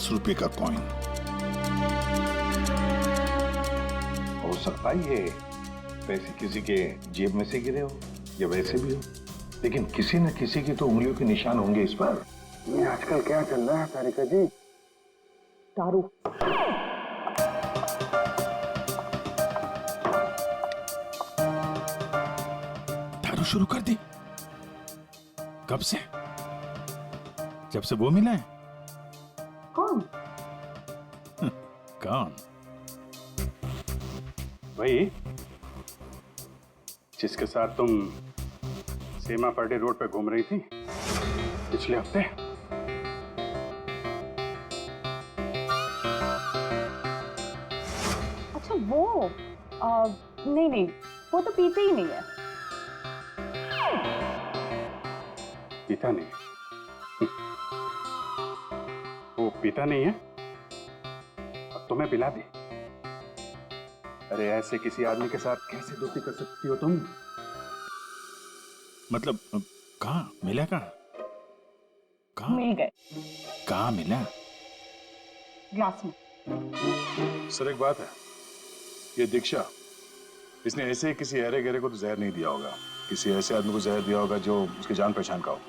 10 रुपए का कॉइन। हो सकता है ये पैसे किसी के जेब में से गिरे हो या वैसे भी हो, लेकिन किसी न किसी की तो उंगलियों के निशान होंगे इस पर। ये आजकल क्या चल रहा है तारिका जी? दारू। दारू शुरू कर दी? कब से? जब से वो मिला है? कौन? कौन? वही जिसके साथ तुम सीमा पर्डे रोड पे घूम रही थी पिछले हफ्ते। अच्छा वो नहीं वो तो पीते ही नहीं है। पीता नहीं? वो पीता नहीं है और तुम्हें पिला दी? अरे ऐसे किसी आदमी के साथ कैसे दोस्ती कर सकती हो तुम? मतलब कहाँ मिला? कहाँ मिल गए कहाँ मिला? ग्लास में। सर एक बात है, ये दीक्षा, इसने ऐसे किसी अरे गहरे को तो जहर नहीं दिया होगा। किसी ऐसे आदमी को जहर दिया होगा जो उसकी जान पहचान का हो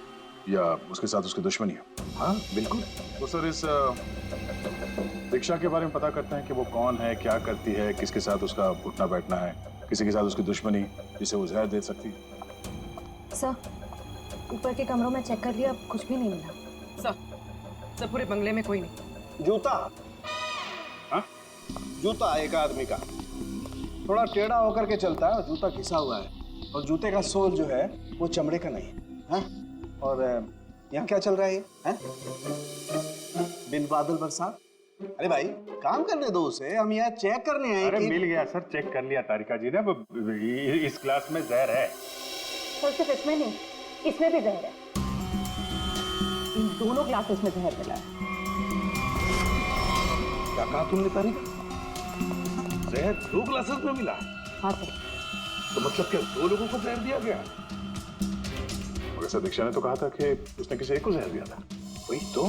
या उसके साथ उसकी दुश्मनी हो। हाँ बिल्कुल। तो सर इस दीक्षा के बारे में पता करते हैं कि वो कौन है, क्या करती है, किसके साथ उसका उठना बैठना है, किसी के साथ उसकी दुश्मनी जिसे वो जहर दे सकती है। सर ऊपर के कमरों में चेक कर लिया, कुछ भी नहीं मिला। सर पूरे बंगले में कोई नहीं। जूता। हाँ? जूता एक आदमी का थोड़ा टेढ़ा होकर के चलता है, जूता घिसा हुआ है और जूते का सोल जो है वो चमड़े का नहीं है। और यहाँ क्या चल रहा है? बिन बादल बरसात। अरे भाई काम करने दो उसे, हम यहाँ चेक करने आए। अरे मिल गया सर, चेक कर लिया तारिका जी ने। इस क्लास में जहर है। सर सिर्फ इसमें नहीं, इसमें भी जहर है। इन दोनों ग्लासेस में जहर मिला है। क्या कहा तुमने तारिका? जहर 2 ग्लासेस में मिला? हाँ सर। तो मतलब क्या 2 लोगों को जहर दिया गया? वैसे दीक्षा ने तो कहा था कि उसने किसी एक को जहर दिया था। वही तो,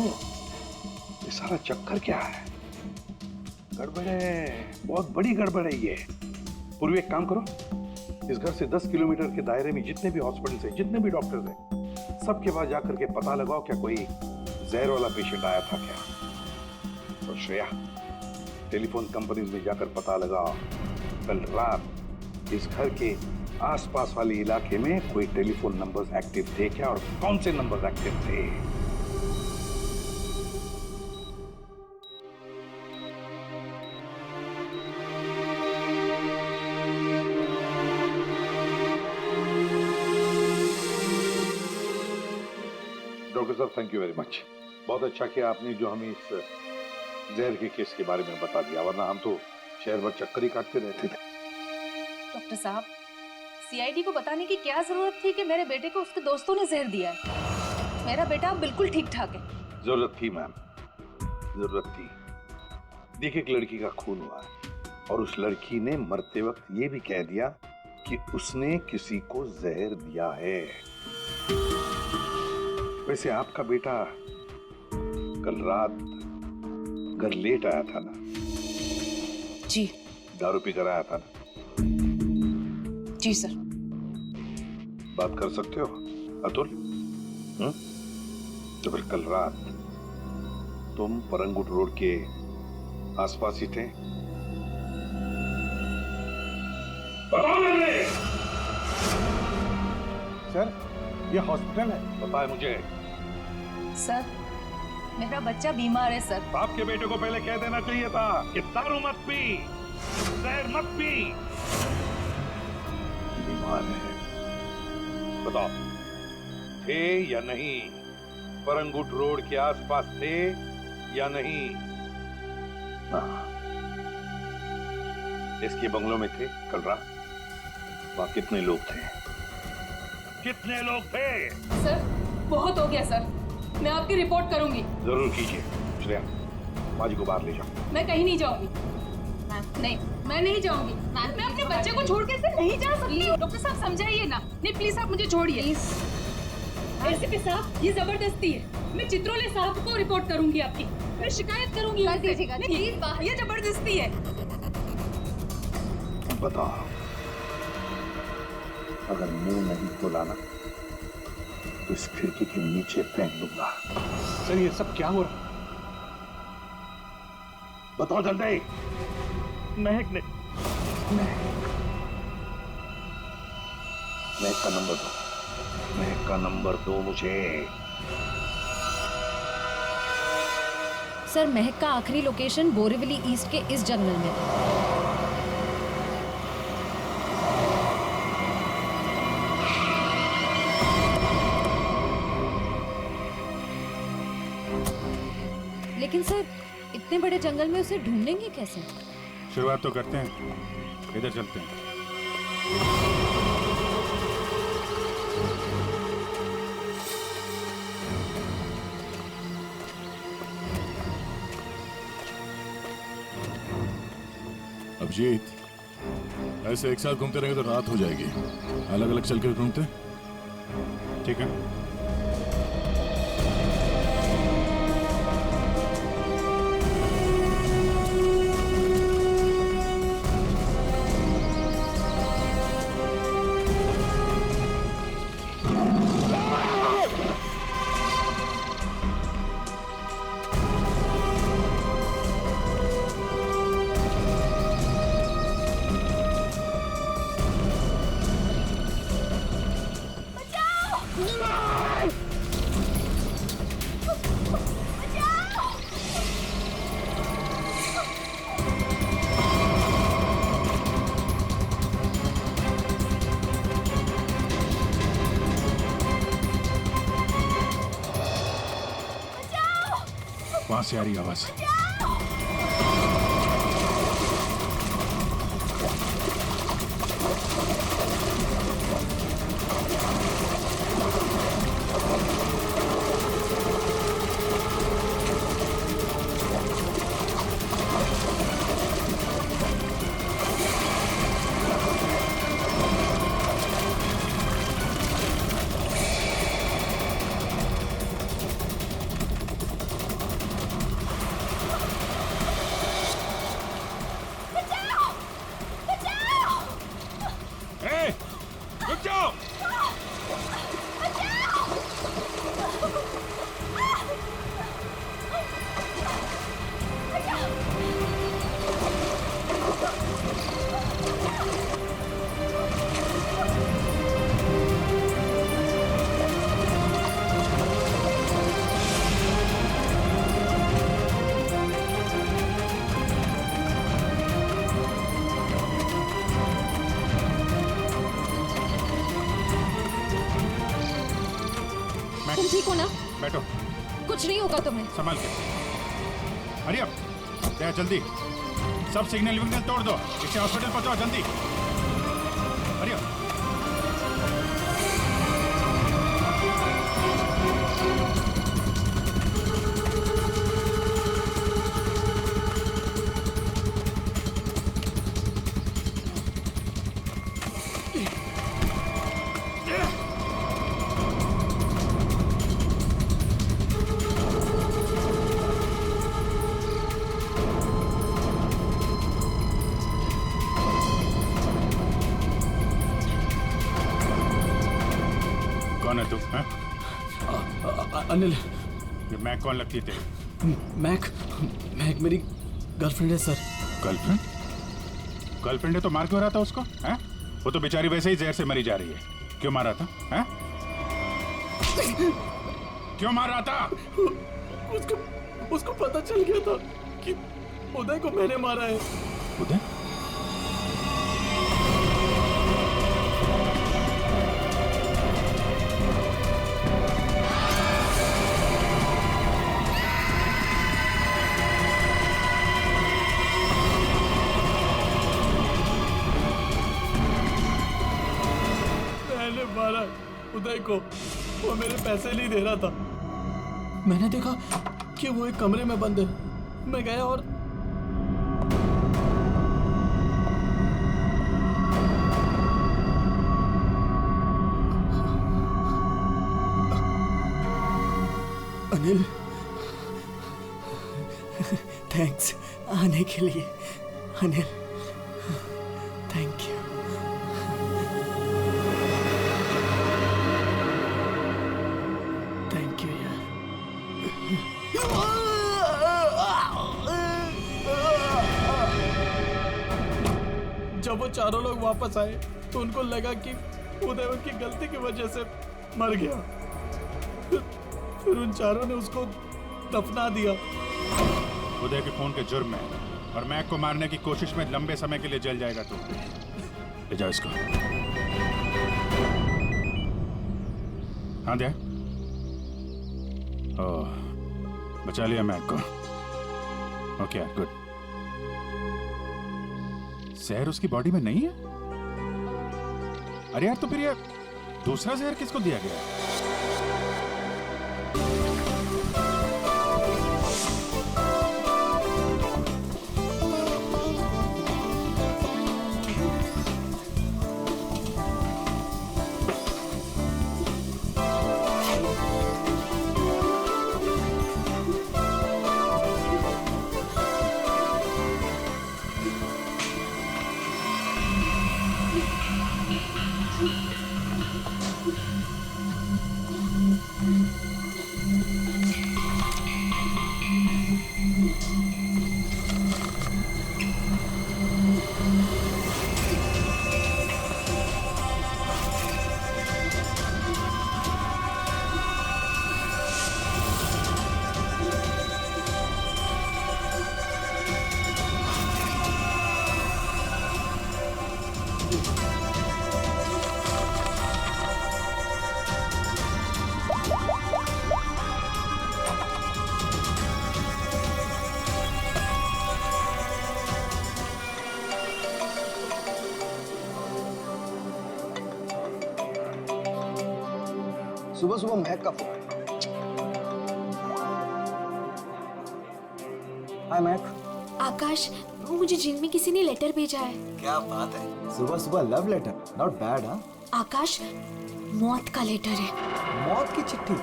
ये सारा चक्कर क्या है? गड़बड़ है, बहुत बड़ी गड़बड़ है ये। पूर्वी एक काम करो, इस घर से 10 किलोमीटर के दायरे में जितने भी हॉस्पिटल्स हैं, जितने भी डॉक्टर्स हैं, सबके पास जाकर के पता लगाओ क्या कोई जहर वाला पेशेंट आया था क्या। और श्रेया, टेलीफोन कंपनीज में जाकर पता लगाओ कल रात इस घर के आसपास वाले इलाके में कोई टेलीफोन नंबर्स एक्टिव थे क्या और कौन से नंबर्स एक्टिव थे। डॉक्टर साहब थैंक यू वेरी मच। बहुत अच्छा किया आपने जो हमें इस जहर के केस के बारे में बता दिया, वरना हम तो शहर भर चक्कर ही काटते रहते थे। डॉक्टर साहब, सीआईडी को बताने की क्या जरूरत थी कि मेरे बेटे को उसके दोस्तों ने जहर दिया है? मेरा बेटा बिल्कुल ठीक ठाक है। जरूरत थी मैम, जरूरत थी। देखिए एक लड़की का खून हुआ है और उस लड़की ने मरते वक्त ये भी कह दिया कि उसने किसी को जहर दिया है। वैसे आपका बेटा कल रात घर लेट आया था ना? जी। दारू पी कर आया था ना? जी सर। बात कर सकते हो अतुल? तो फिर कल रात तुम परंगुट रोड के आसपास ही थे? सर ये हॉस्पिटल है। पता है मुझे। सर मेरा बच्चा बीमार है सर। आपके बेटे को पहले कह देना चाहिए था कि दारू मत पी, जहर मत पी। बीमार है, बताओ थे या नहीं? परंगुट रोड के आसपास थे या नहीं? इसके बंगलों में थे कल रात? वहां कितने लोग थे? कितने लोग थे? सर बहुत हो गया सर, मैं आपकी रिपोर्ट करूंगी। जरूर कीजिए। श्रेया, माँ जी को बाहर ले जाओ। मैं कहीं नहीं जाऊंगी। नहीं, मैं नहीं जाऊंगी। मैं अपने बच्चे को छोड़ के ऐसे नहीं जा सकती। डॉक्टर साहब समझाइए ना। नहीं प्लीज आप मुझे छोड़िए। एसीपी साहब ये जबरदस्ती है। मैं चित्रोले साहब को रिपोर्ट करूंगी आपकी। मैं शिकायत करूंगी। कर दीजिएगा प्लीज, बाहर। ये जबरदस्ती है। बताओ, अगर मुंह नहीं खोला ना तो इस खिड़की के नीचे फेंक दूंगा। सर ये सब क्या हो रहा? बताओ जल्दी। महक ने महक का नंबर दो, महक का नंबर दो मुझे। सर, महक का आखिरी लोकेशन बोरीवली ईस्ट के इस जंगल में। लेकिन सर, इतने बड़े जंगल में उसे ढूंढेंगे कैसे? शुरुआत तो करते हैं, इधर चलते हैं। अभिजीत, ऐसे एक साथ घूमते रहेंगे तो रात हो जाएगी। अलग अलग चल के घूमते। ठीक है। वहां से आ रही आवाज। रुक जाओ। तुम ठीक हो ना? बैठो, कुछ नहीं होगा तुम्हें। संभाल के। हरी अप, क्या जल्दी सब सिग्नल विग्नल तोड़ दो, इसे हॉस्पिटल पहुंचाओ जल्दी। Hurry up. कौन है तू? अनिल। ये मैं कौन लगती है तेरी? मैक मेरी गर्लफ्रेंड है सर। गर्लफ्रेंड? गर्लफ्रेंड है तो मार क्यों रहा था उसको? हैं? वो तो बेचारी वैसे ही जहर से मरी जा रही है। क्यों मार रहा था? हैं? क्यों मार रहा था? उसको पता चल गया था कि उदय को मैंने मारा है। उदय? मारा उदय को, वो मेरे पैसे नहीं दे रहा था। मैंने देखा कि वो एक कमरे में बंद है। मैं गया और अनिल अनिल, थैंक्स आने के लिए। Anil, thank you. Thank you यार। जब वो चारों लोग वापस आए तो उनको लगा कि उदय उनकी गलती की वजह से मर गया। फिर उन चारों ने उसको दफना दिया। उदय के खून के जुर्म में और मैक को मारने की कोशिश में लंबे समय के लिए जल जाएगा तू। ले जाओ इसको। हाँ दे। ओह, बचा लिया मैक को। Okay good. जहर उसकी बॉडी में नहीं है? अरे यार, तो फिर ये दूसरा जहर किसको दिया गया? सुबह सुबह महक का फोन। हाय महक। आकाश, मुझे जिम में किसी ने लेटर भेजा है। क्या बात है, सुबह सुबह लव लेटर, नॉट बैड। हाँ आकाश, मौत का लेटर है। मौत की चिट्ठी?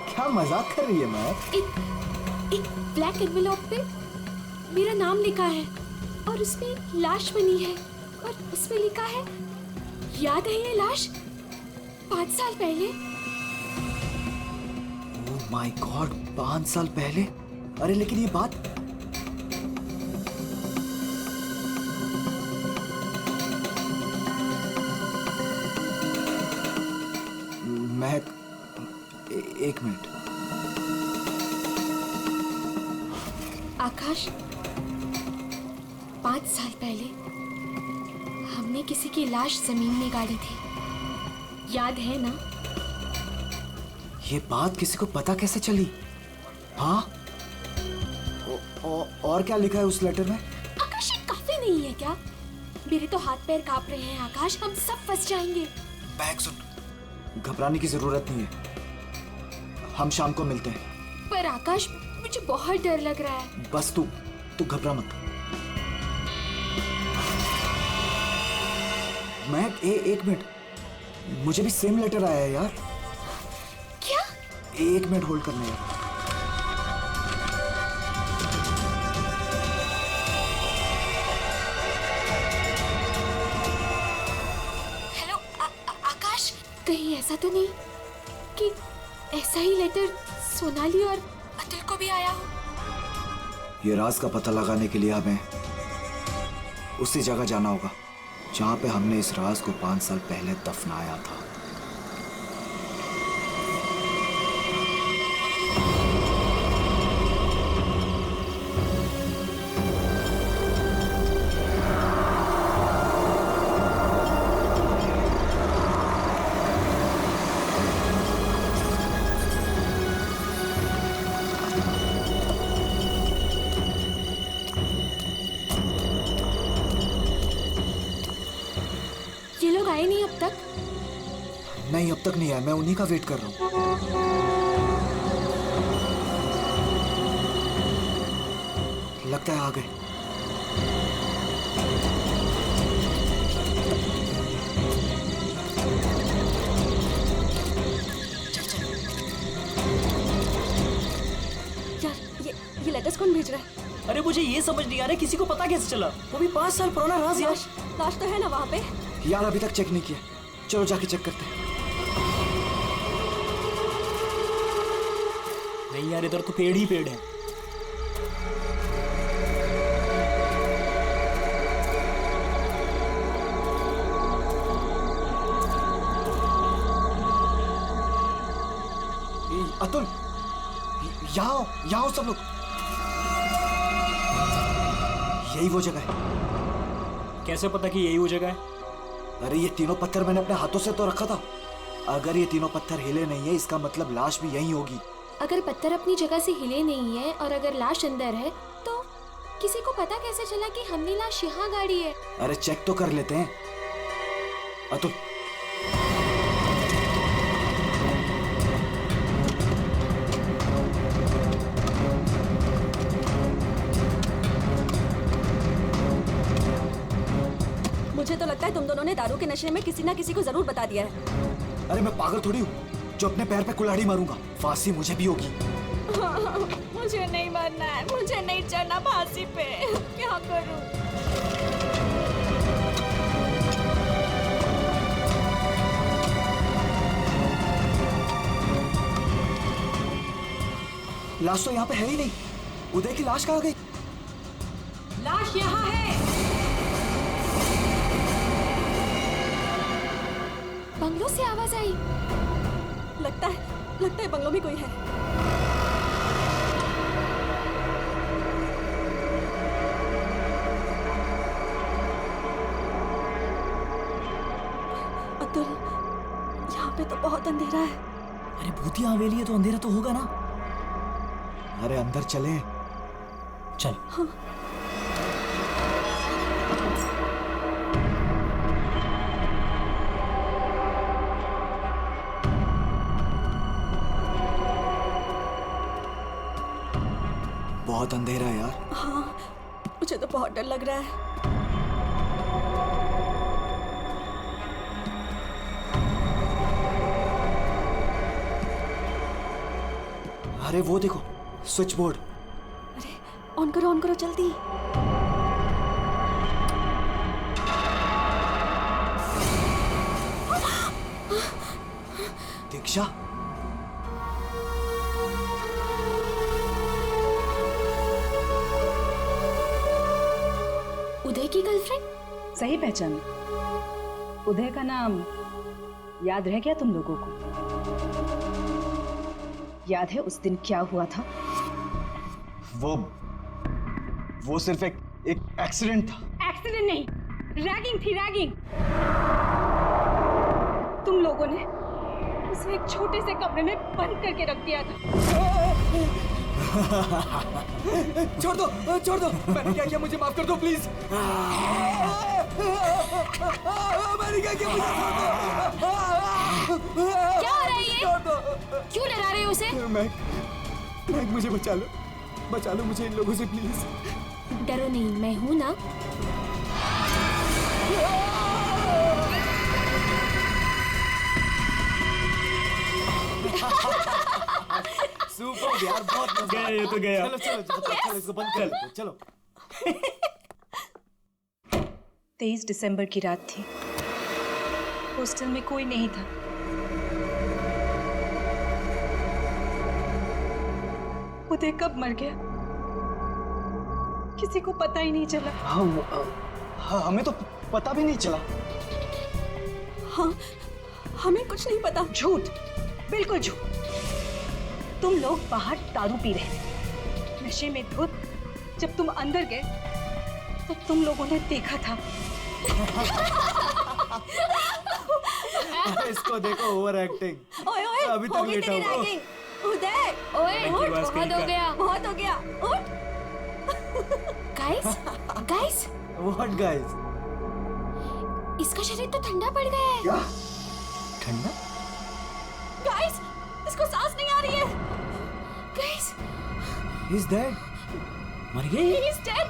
क्या मजाक कर रही है महक? एक ब्लैक एनवेलप पे मेरा नाम लिखा है और उसमें लाश बनी है और उसमें लिखा है, याद है ये लाश 5 साल पहले? ओह माय गॉड, 5 साल पहले? अरे लेकिन ये बात महक, एक मिनट। आकाश, 5 साल पहले हमने किसी की लाश जमीन में गाड़ी थी, याद है ना? ये बात किसी को पता कैसे चली? हाँ? और क्या लिखा है उस लेटर में? आकाश, ये काफी नहीं है क्या? मेरे तो हाथ पैर कांप रहे हैं आकाश, हम सब फंस जाएंगे। बैग सुन, घबराने की जरूरत नहीं है, हम शाम को मिलते हैं। पर आकाश, मुझे बहुत डर लग रहा है। बस तू घबरा मत। महक, एक मिनट, मुझे भी सेम लेटर आया है यार। क्या? 1 मिनट होल्ड करना यार। हेलो आकाश, कहीं ऐसा तो नहीं कि ऐसा ही लेटर सोनाली और अतुल को भी आया हो? ये राज का पता लगाने के लिए हमें उसी जगह जाना होगा जहां पे हमने इस राज को 5 साल पहले दफनाया था। ये लोग आए नहीं अब तक? नहीं, अब तक नहीं आया, मैं उन्हीं का वेट कर रहा हूं। लगता है आ गए। चल चल। मुझे ये समझ नहीं आ रहा किसी को पता कैसे चला, वो भी 5 साल पुराना राज यार। लाश तो है ना वहाँ पे? यार अभी तक चेक नहीं किया, चलो जाके चेक करते हैं। नहीं यार, इधर तो पेड़ ही पेड़ है। अतुल, यहाँ आओ सब लोग। यही वो जगह है। कैसे पता कि यही वो जगह है? अरे ये तीनों पत्थर मैंने अपने हाथों से तो रखा था। अगर ये तीनों पत्थर हिले नहीं है, इसका मतलब लाश भी यहीं होगी। अगर पत्थर अपनी जगह से हिले नहीं है और अगर लाश अंदर है, तो किसी को पता कैसे चला कि हमने लाश यहाँ गाड़ी है? अरे चेक तो कर लेते हैं। अतुल, मुझे तो लगता है तुम दोनों ने दारू के नशे में किसी ना किसी को जरूर बता दिया है। अरे मैं पागल थोड़ी हूँ जो अपने पैर पे कुल्हाड़ी मारूंगा। फांसी मुझे भी होगी। मुझे नहीं मरना है, मुझे नहीं चढ़ना फांसी पे। क्या करूं? लाश तो यहाँ पे है ही नहीं। उदय की लाश कहाँ गई? लाश यहाँ है। बंगलों से आवाज आई। लगता है बंगलों में कोई है। अतुल, यहाँ पे तो बहुत अंधेरा है। अरे भूतिया हवेली है तो अंधेरा तो होगा ना। अरे अंदर चले। चल। हाँ। बहुत अंधेरा है यार। हाँ, मुझे तो बहुत डर लग रहा है। अरे वो देखो, स्विच बोर्ड। अरे ऑन करो जल्दी। दीक्षा, उदय की गर्लफ्रेंड? सही पहचान। उदय का नाम याद रह गया तुम लोगों को? याद है उस दिन क्या हुआ था? वो सिर्फ एक एक्सीडेंट था। एक्सीडेंट नहीं, रैगिंग थी, रैगिंग। तुम लोगों ने उसे एक छोटे से कमरे में बंद करके रख दिया था। छोड़ दो। मैंने क्या किया, मुझे माफ कर दो प्लीज। मैंने क्या किया, मुझे छोड़ दो। क्या हो रहा है ये? क्यों डरा रहे हो उसे? मैक, मुझे बचा लो मुझे इन लोगों से प्लीज। डरो नहीं, मैं हूं ना। सुपर यार, बहुत मजा गया ये तो गया। चलो इसको बंद कर लो, चलो। 23 दिसंबर की रात थी। हॉस्टल में कोई नहीं था। उदय कब मर गया किसी को पता ही नहीं चला। हाँ, हमें तो पता भी नहीं चला। हाँ, हमें कुछ नहीं पता। झूठ, बिल्कुल झूठ। तुम लोग बाहर दारू पी रहे थे, नशे में धुत। जब तुम अंदर गए तो तुम लोगों ने देखा था। इसको देखो, ओवर एक्टिंग। ओए अभी तक लेटा हुआ। उदय, ओए बहुत हो गया। उठ। Guys, what guys? इसका शरीर तो ठंडा पड़ गया है। क्या? ठंडा? गाइस, इसको सांस नहीं आ रही है। Guys, he is dead. मर गई? He is dead.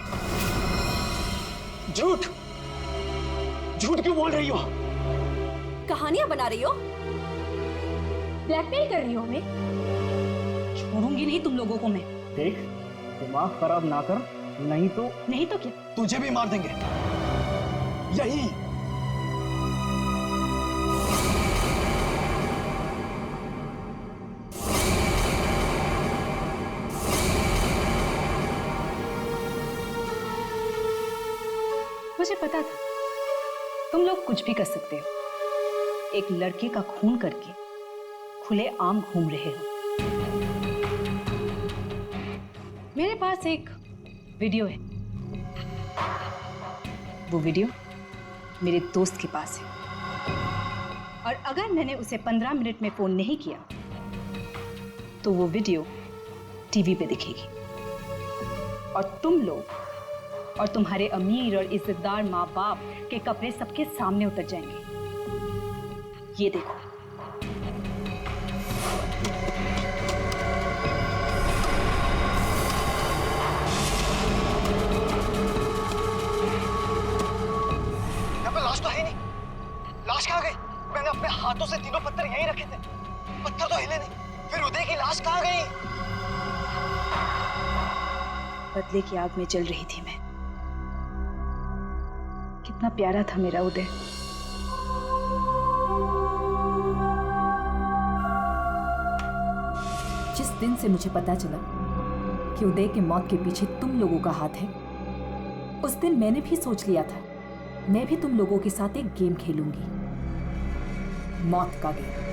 झूठ क्यों बोल रही हो? कहानियां बना रही हो? ब्लैकमेल कर रही हो हमें? छोड़ूंगी नहीं तुम लोगों को मैं। देख, दिमाग खराब ना कर, नहीं तो नहीं तो क्या? तुझे भी मार देंगे यही। मुझे पता था तुम लोग कुछ भी कर सकते हो। एक लड़के का खून करके खुले आम घूम रहे हो। मेरे पास एक वीडियो है। वो वीडियो मेरे दोस्त के पास है, और अगर मैंने उसे 15 मिनट में फोन नहीं किया तो वो वीडियो टीवी पे दिखेगी, और तुम लोग और तुम्हारे अमीर और इज्जतदार माँ बाप के कपड़े सबके सामने उतर जाएंगे। ये देखो। यहाँ पे लाश तो है नहीं। लाश कहाँ गई? मैंने अपने हाथों से तीनों पत्थर यहीं रखे थे, पत्थर तो हिले नहीं। फिर उदय की लाश कहाँ गई? बदले की आग में जल रही थी मैं। कितना प्यारा था मेरा उदय। जिस दिन से मुझे पता चला कि उदय की मौत के पीछे तुम लोगों का हाथ है, उस दिन मैंने भी सोच लिया था मैं भी तुम लोगों के साथ एक गेम खेलूंगी, मौत का गेम।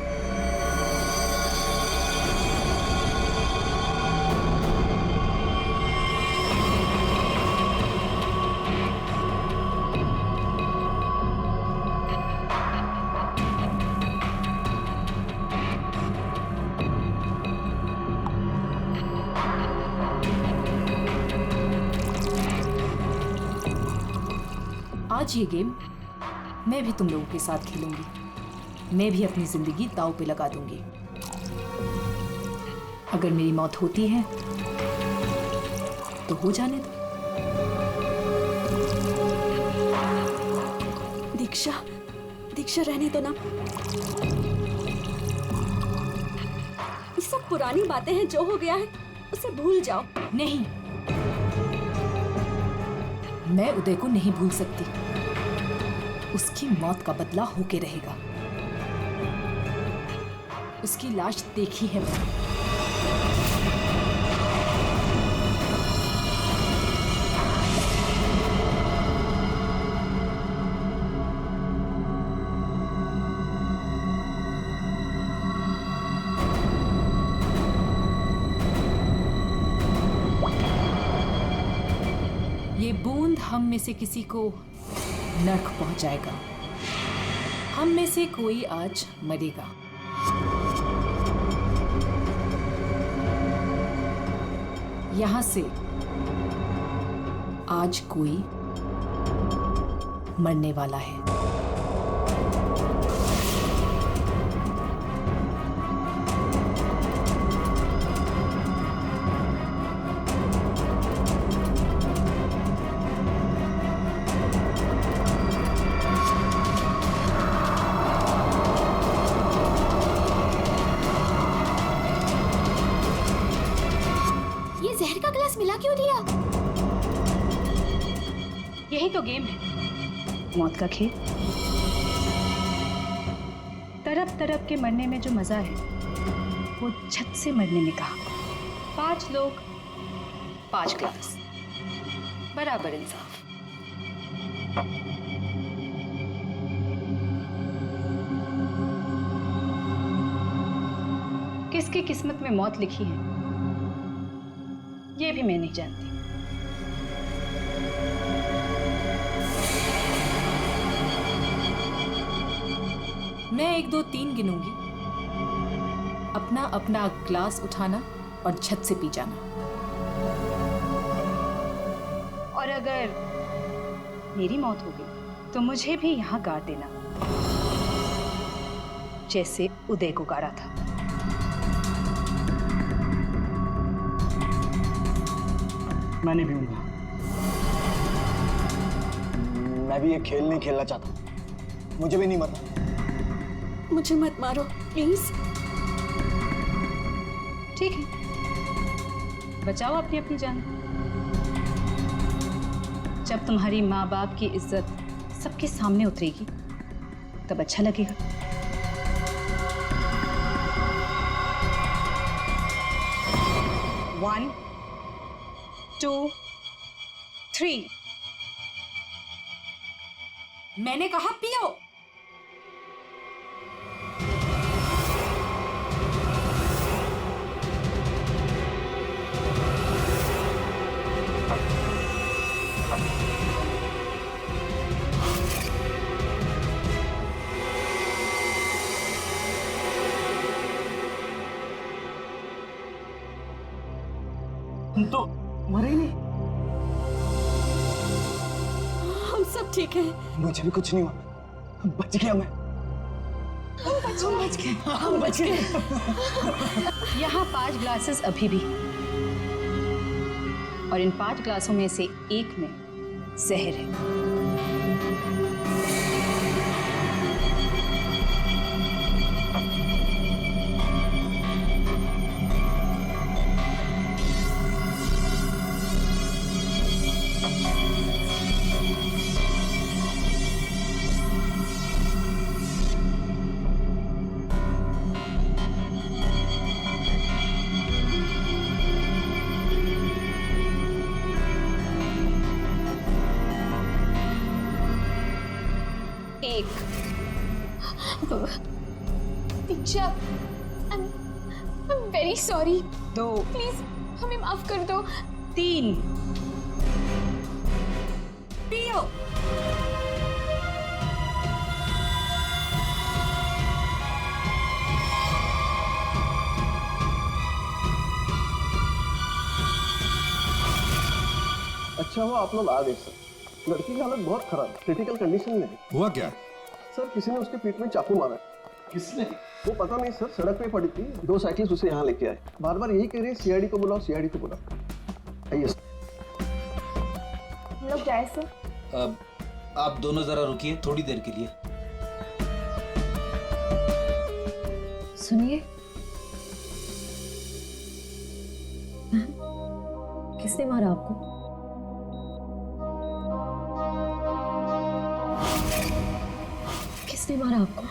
आज ये गेम मैं भी तुम लोगों के साथ खेलूंगी। मैं भी अपनी जिंदगी दांव पे लगा दूंगी। अगर मेरी मौत होती है तो हो जाने दो। दीक्षा, दीक्षा रहने दो ना। ये सब पुरानी बातें हैं, जो हो गया है उसे भूल जाओ। नहीं, मैं उदय को नहीं भूल सकती। उसकी मौत का बदला होके रहेगा। उसकी लाश देखी है मैंने। ये बूंद हम में से किसी को नर्क पहुंचाएगा। हम में से कोई आज मरेगा। यहां से आज कोई मरने वाला है। जहर का ग्लास मिला क्यों दिया? यही तो गेम है, मौत का खेल। तरफ तरफ के मरने में जो मजा है वो छत से मरने में कहा। 5 लोग 5 ग्लास, बराबर इंसाफ। किसकी किस्मत में मौत लिखी है ये भी मैं नहीं जानती। मैं 1 2 3 गिनूंगी। अपना अपना ग्लास उठाना और छत से पी जाना। और अगर मेरी मौत हो गई तो मुझे भी यहाँ गाड़ देना, जैसे उदय को गाड़ा था। मैं नहीं पीऊंगा। मैं भी ये खेल नहीं खेलना चाहता। मुझे भी नहीं मरना। मुझे मत मारो प्लीज। ठीक है, बचाओ अपनी अपनी जान। जब तुम्हारी माँ बाप की इज्जत सबके सामने उतरेगी तब अच्छा लगेगा। One, 2, 3। मैंने कहा पियो। तो मरे ही नहीं। हम सब ठीक हैं। मुझे भी कुछ नहीं हुआ, बच गया मैं। हम बच गए। यहाँ 5 ग्लासेस अभी भी, और इन 5 ग्लासों में से एक में जहर है। दीक्षा, I'm very sorry। 2, प्लीज हमें माफ कर दो। 3। पियो। अच्छा हुआ आप लोग आ गए सर। लड़की की हालत बहुत खराब, क्रिटिकल कंडीशन में है। हुआ क्या? सर किसी ने उसके पीठ में चाकू मारा। किसने? वो पता नहीं सर, सड़क पे पड़ी थी, 2 साइकिल्स उसे यहाँ लेके आए। बार बार यही कह रही है सीआईडी को बुलाओ, सीआईडी को बुलाओ। आइए सर। हम लोग जाए सर? आप दोनों जरा रुकिए थोड़ी देर के लिए। सुनिए, किसने मारा आपको? किसने मारा आपको?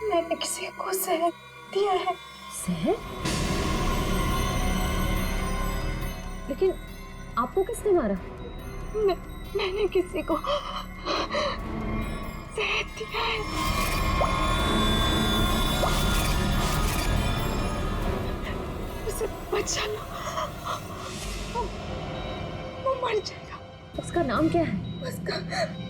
मैंने किसी को जहर दिया है। जहर? लेकिन आपको किसने मारा? मैंने किसी को जहर दिया है। उसे बचा लो, वो मर जाएगा। उसका नाम क्या है? उसका नाम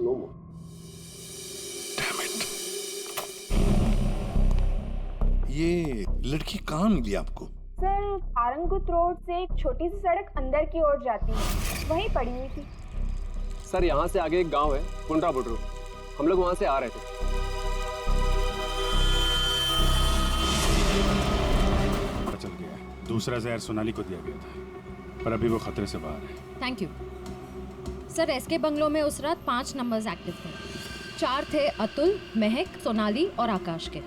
नो मोर। ये लड़की कहाँ मिली आपको? सर, आरंगुत रोड से एक छोटी सी सड़क अंदर की ओर जाती है, वहीं पड़ी हुई थी। सर यहाँ से आगे एक गांव है, कुंडा बुडरू। हम लोग वहां से आ रहे थे। पता चल गया, दूसरा जहर सोनाली को दिया गया था, पर अभी वो खतरे से बाहर है। Thank you sir. एसके बंगलो में उस रात 5 नंबर्स एक्टिव थे। 4 थे अतुल, महक, सोनाली और आकाश के,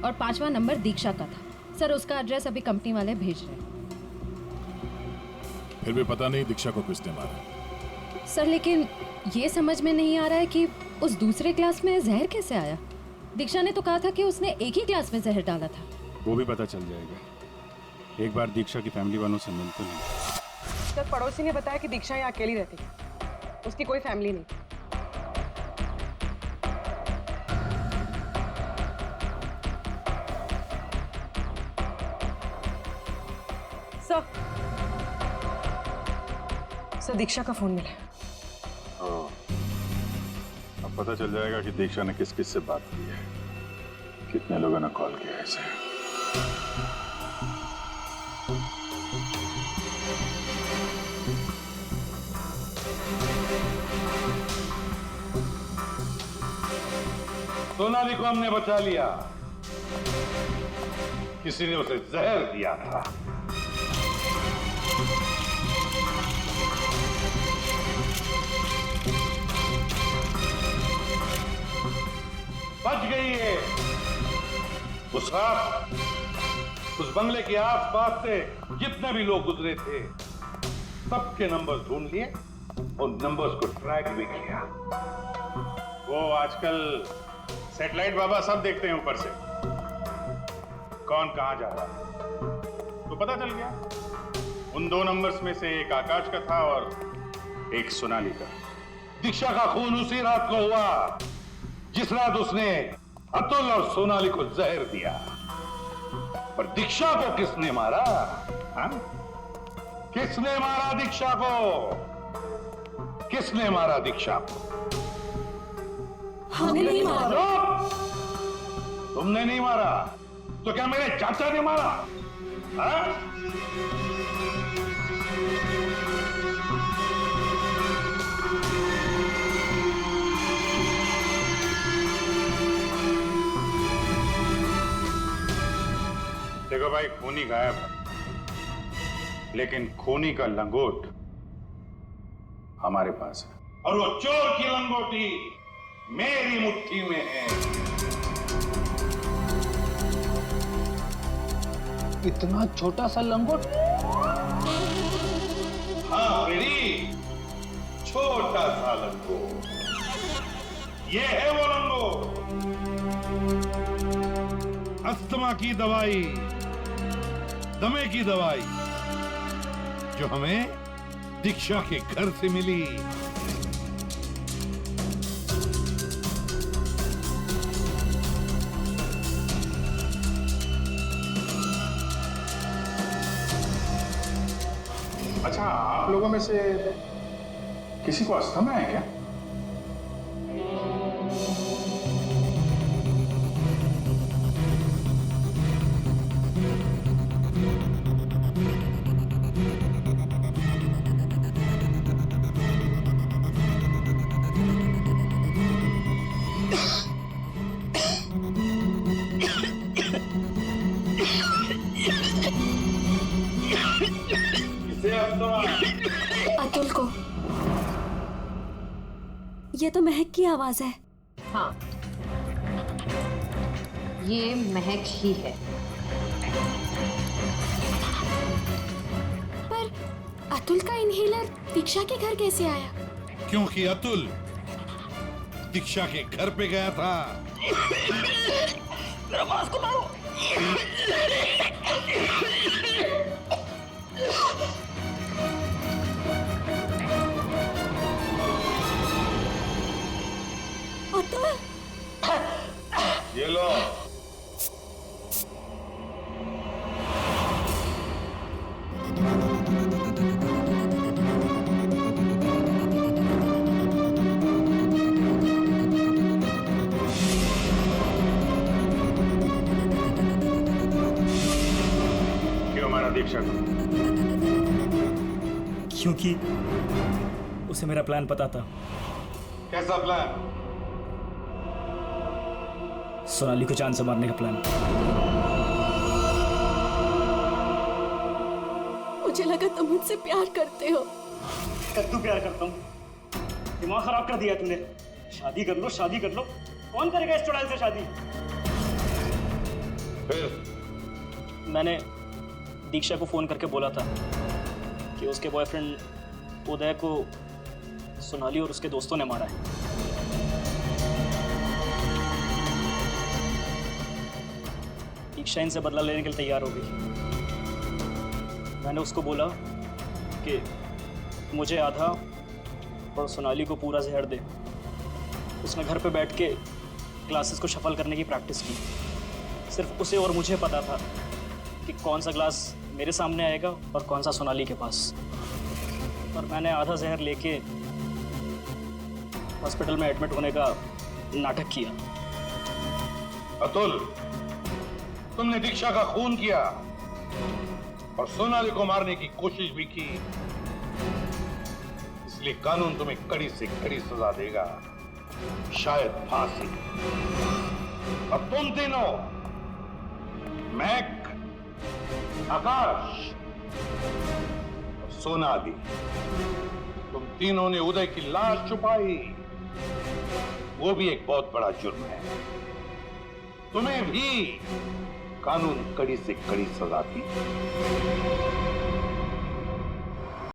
और 5वां नंबर दीक्षा का था। सर उसका एड्रेस अभी कंपनी वाले भेज रहे हैं। फिर भी पता नहीं दीक्षा को किसने मारा। सर लेकिन ये समझ में नहीं आ रहा है कि उस दूसरे क्लास में जहर कैसे आया। दीक्षा ने तो कहा था कि उसने एक ही क्लास में जहर डाला था। वो भी पता चल जाएगा। एक बार दीक्षा की फैमिली वालों से मिल तो नहीं। सर पड़ोसी ने बताया कि दीक्षा यहाँ अकेली रहती है, उसकी कोई फैमिली नहीं। सर दीक्षा का फोन मिला। हाँ, अब पता चल जाएगा कि दीक्षा ने किस किस से बात की है, कितने लोगों ने कॉल किया है इसे। सोनाली को हमने बचा लिया। किसी ने उसे जहर दिया था। बच गई है। उस रात उस बंगले के आसपास से जितने भी लोग गुजरे थे सबके नंबर्स ढूंढ लिए और नंबर्स को ट्रैक भी किया। वो आजकल सैटेलाइट बाबा सब देखते हैं ऊपर से, कौन कहां जा रहा है। तो पता चल गया उन 2 नंबर्स में से एक आकाश का था और एक सोनाली का। दीक्षा का खून उसी रात को हुआ जिस रात उसने अतुल और सोनाली को जहर दिया। पर दीक्षा को किसने मारा? हाँ? किसने मारा दीक्षा को? किसने मारा दीक्षा को? हमने नहीं मारा। तुमने नहीं मारा तो क्या मेरे चाचा ने मारा? हाँ? देखो भाई, खूनी गायब है लेकिन खूनी का लंगोट हमारे पास है और वो चोर की लंगोटी मेरी मुट्ठी में है। इतना छोटा सा लंगोट? हाँ फ्रेडी, छोटा सा लंगोट। ये है वो लंगोट। अस्थमा की दवाई, दमे की दवाई जो हमें दीक्षा के घर से मिली। अच्छा, आप लोगों में से किसी को अस्थमा है क्या? अतुल को। ये तो महक की आवाज है। हाँ, ये महक ही है। पर अतुल का इनहेलर दीक्षा के घर कैसे आया? क्योंकि अतुल दीक्षा के घर पे गया था। मेरा मास्क को मारो। ये लो। क्यों मारा दीक्षा को? क्योंकि उसे मेरा प्लान पता था। कैसा प्लान? सोनाली को जान से मारने का प्लान। मुझे लगा तुम मुझसे प्यार करते हो। कद्दू प्यार करता हूँ? दिमाग खराब कर दिया तूने। शादी कर लो, शादी कर लो। कौन करेगा इस चुड़ैल से शादी? फिर मैंने दीक्षा को फोन करके बोला था कि उसके बॉयफ्रेंड उदय को सोनाली और उसके दोस्तों ने मारा है। दीक्षा इनसे बदला लेने के लिए तैयार हो गई। मैंने उसको बोला कि मुझे आधा और सोनाली को पूरा जहर दे। उसने घर पे बैठ के ग्लासेस को शफल करने की प्रैक्टिस की। सिर्फ उसे और मुझे पता था कि कौन सा ग्लास मेरे सामने आएगा और कौन सा सोनाली के पास। और मैंने आधा जहर लेके हॉस्पिटल में एडमिट होने का नाटक किया। अतुल, तुमने दीक्षा का खून किया और सोनाली को मारने की कोशिश भी की, इसलिए कानून तुम्हें कड़ी से कड़ी सजा देगा, शायद फांसी। अब तुम तीनों, महक, आकाश और सोनाली, तुम तीनों ने उदय की लाश छुपाई। वो भी एक बहुत बड़ा जुर्म है। तुम्हें भी कानून कड़ी से कड़ी सजा दी।